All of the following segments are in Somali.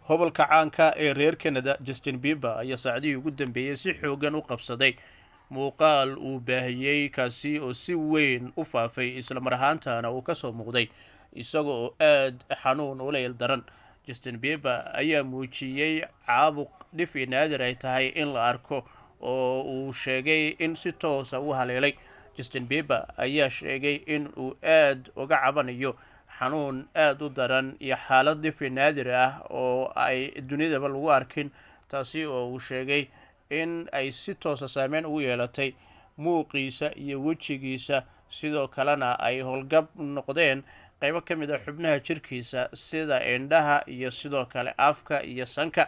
Hobalka caanka ee reer Canada Justin Bieber ayaa saacadihii ugu dambeeyay si xoogan u qabsaday muuqaal uu baahiyey kaasi oo si weyn u faafay isla mar ahaantaana uu kasoo muuqday isaga oo aad xanuun ula ildaran. Justin Bieber ayaa muujiyey caabuq dhifi naadir ay tahay in la arko oo uu sheegay in si toosa u haleelay. Justin Bieber ayaa sheegay in uu aad uga cabanayo xanuun aad u daran iyo xaalad dhifi naadir ah oo ay dunidaba lagu arkin, taasi oo uu sheegay in ay si toosa saameyn ugu yeelatay muuqiisa iyo wejigiisa, sidoo kalena ay howlgab noqdeen qaybo ka mid a xubnaha jirkiisa sida indhaha iyo sidoo kale afka iyo sanka.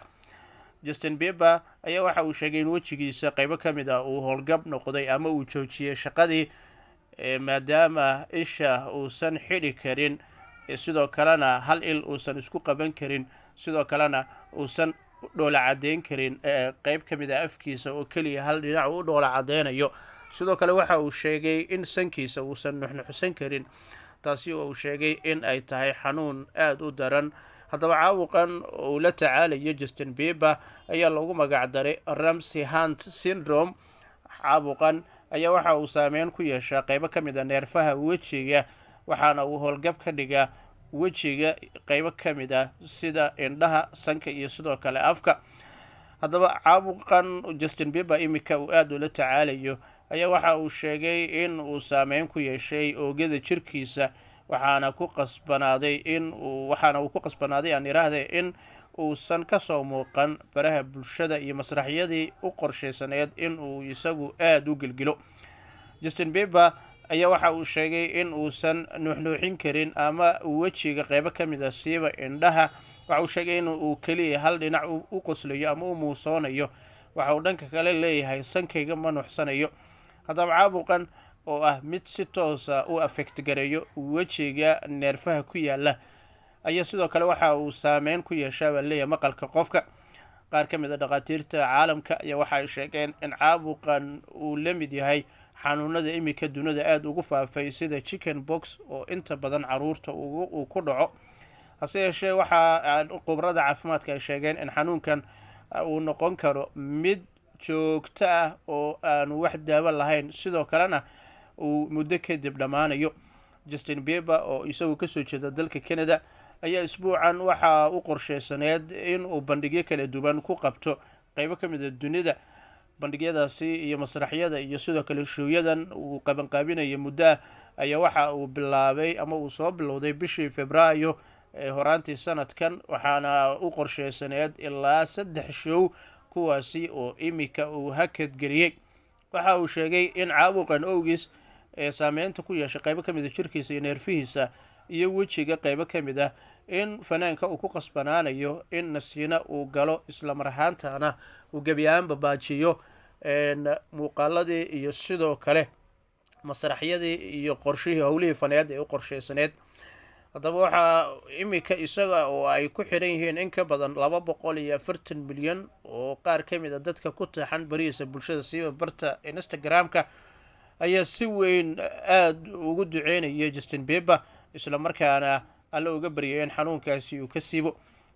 Justin Bieber ayaa waxa uu sheegay in wejigiisa qaybo ka mid ah uu howlgab noqday ama uu joojiyey shaqadii maadaama isha uusan xidhi karin, sidoo kalena hal il uusan isku qaban karin, sidoo kalena uusan dhoola cadeyn karin qayb ka mid ah afkiisa oo keliya hal dhinac u dhoola cadeynayo. Sidoo kale waxa uu sheegay in sankiisa uusan nuxnuxsan karin, taasi oo uu sheegay in ay tahay xanuun aad u daran. Haddaba caabuqan uu la tacaalayo Justin Bieber ayaa lagu magac daray Ramsay Hunt syndrome. Caabuqan ayaa waxa uu saameyn ku yeeshaa qaybo ka mid a neerfaha wejiga, waxaana uu howlgab ka dhigaa wejiga qaybo ka mid ah sida indhaha, sanka iyo sidoo kale afka. Haddaba caabuqan Justin Bieber imika uu aad ula tacaalayo ayaa waxa uu sheegay in uu saameyn ku yeeshay oogada jirkiisa, waxaana uu ku qasbanaaday in uusan kasoo muuqan baraha bulshada iyo masraxyadii u qorshaysaneed in uu isagu aad u gelgelo. Justin Bieber ayaa waxa uu sheegay in uusan nuuxnuuxin karin ama wejiga qaybo ka mid ah siiba indhaha. Waxa uu sheegay in uu keliya hal dhinac u qoslayo ama u muusoonayo, waxa uu dhanka kale leeyahay sankayga ma nuuxsanayo. Haddaba caabuqan oo ah mid si toosa u affect gareeyo wejiga neerfaha ku yaala ayaa sidoo kale waxa uu saameyn ku yeeshaa baa leeyahay maqalka qofka. Qaar ka mid a dhakhaatiirta caalamka ayaa waxa ay sheegeen in caabuqan uu la mid yahay xanuunada imika dunida aad ugu faafay sida chicken box oo inta badan caruurta uu ku dhaco. Hase yeeshee waxa khubarada caafimaadka ay sheegeen in xanuunkan uu noqon karo mid joogto ah oo aan wax daawo lahayn, sidoo kalena uu muddo kadib dhammaanayo. Justin Bieber oo isagu kasoo jeeda dalka Canada ayaa isbuucan waxa u qorshaysaneed in uu bandhigyo kala duwan ku qabto qaybo ka mid a dunida. Bandhigyadaasi iyo masraxyada iyo sidoo kale showyadan uu qabanqaabinaya muddo ayaa waxa uu bilaabay ama uu soo bilowday bishii Febraayo horaantii sanadkan, waxaana u qorshaysaneed ilaa 3 show kuwaasi oo imika uu hakad geliyey. Waxa uu sheegay in caabuqan owgiis saameynta ku yeeshay qaybo ka mid a jirkiisa iyo neerfihiisa iyo wejiga qaybo ka mid ah in fanaanka uu ku qasbanaanayo in nasiina uu galo, isla mar ahaantaana uu gebi ahaanba baajiyo muuqaaladii iyo sidoo kale masraxyadii iyo qorshihii howlihii faneed ee u qorshaysaneed. haddaba waxaa imika isaga oo ay ku xiran yihiin in ka badan 240 milyan oo qaar ka mid a dadka ku taxan barihiisa bulshada siiba barta Instagram-ka ayaa si weyn aad ugu duceynaya Justin Bieber, isla markaana alla uga baryay in xanuunkaasi uu ka siibo.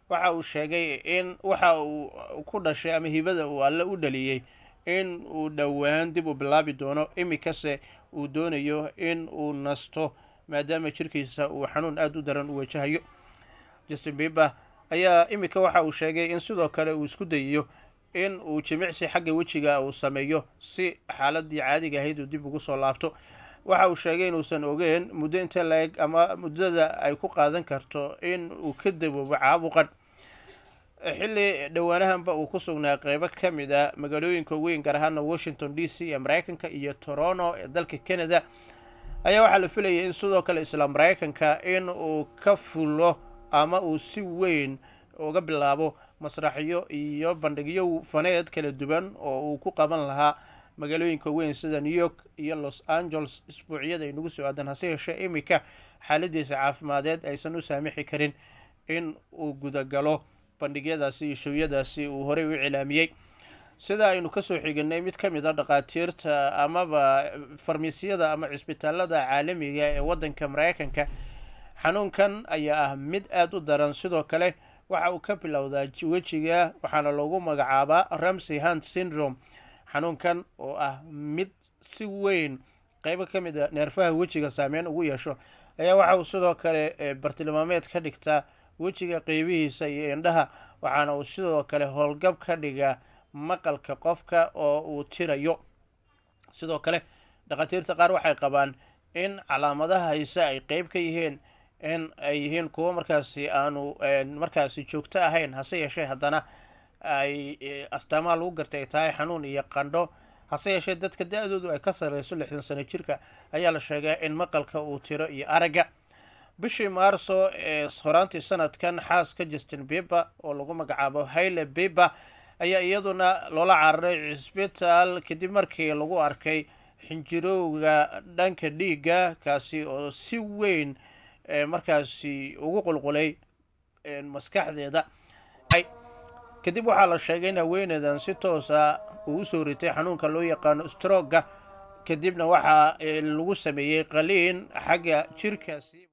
Waxa uu sheegay in waxa uu ku dhashay ama hibada uu alla u dhaliyay in uu dhowaan dib u bilaabi doono, imikase uu doonayo in uu nasto maadaama jirkiisa uu xanuun aad u daran u wajahayo. Justin Bieber ayaa imika waxa uu sheegay in sidoo kale uu isku dayayo in uu jimicsi xagga wejiga uu sameeyo si xaaladii caadiga ahayd uu dib ugu soo laabto. Waxa uu sheegay inuusan ogeyn muddo inta la-eg ama muddada ay ku qaadan karto in uu ka dawoobo caabuqan. Xilli dhowaanahanba uu ku sugnaa qaybo ka mid ah magaalooyinka weyn gaar ahaan Washington DC ee Mareykanka iyo Toronto ee dalka Canada ayaa waxaa la filayay in sidoo kale isla Mareykanka in uu ka fulo ama uu si weyn uga bilaabo masraxyo iyo bandhigyo faneed kala duwan oo uu ku qaban lahaa magaalooyinka weyn sida New York iyo Los Angeles isbuucyada inagu soo aadan. Hase yeeshee imika xaaladiisa caafimadeed aysan u saamixi karin in uu gudagalo bandhigyadaasi iyo showyadaasi uu horey u cilaamiyey. sida aynu kasoo xignay mid ka mid a dhakhaatiirta amaba farmasiyada ama cisbitaalada caalamiga ee wadanka Mareykanka, xanuunkan ayaa ah mid aad u daran, sidoo kale waxa uu ka bilowdaa wejiga waxaana loogu magacaabaa Ramsay Hunt syndrome. xanuunkan oo ah mid si weyn qaybo ka mid a neerfaha wejiga saameyn ugu yeesho ayaa waxa uu sidoo kale bartilmaameed ka dhigtaa wejiga qaybihiisa iyo indhaha, waxaana uu sidoo kale howlgab ka dhigaa maqalka qofka oo uu tirayo. sidoo kale dhakhaatiirta qaar waxay qabaan in calaamadaha haysa ay qayb ka yihiin in ay yihiin kuwo markaasi aanu markaasi joogto ahayn, hase yeeshee haddana ay astaamaha lagu gartay ay tahay xanuun iyo qandho. hase yeeshee dadka da-doodu ay ka sarreyso 60 sano jirka ayaa la sheegaa in maqalka uu tiro iyo aragga. bishii maarso horaantii sanadkan xaaska Justin Bieber oo lagu magacaabo Hailey Bieber ayaa iyaduna loola cararay cisbitaal kadib markii lagu arkay xinjirowga dhanka dhiigga kaasi oo si weyn markaasi ugu qulqulay maskaxdeeda. kadib waxaa la sheegay in haweeneydan si toosa uu soo ritay xanuunka loo yaqaano stroke, kadibna waxaa lagu sameeyey qaliin xagga jirkaasi.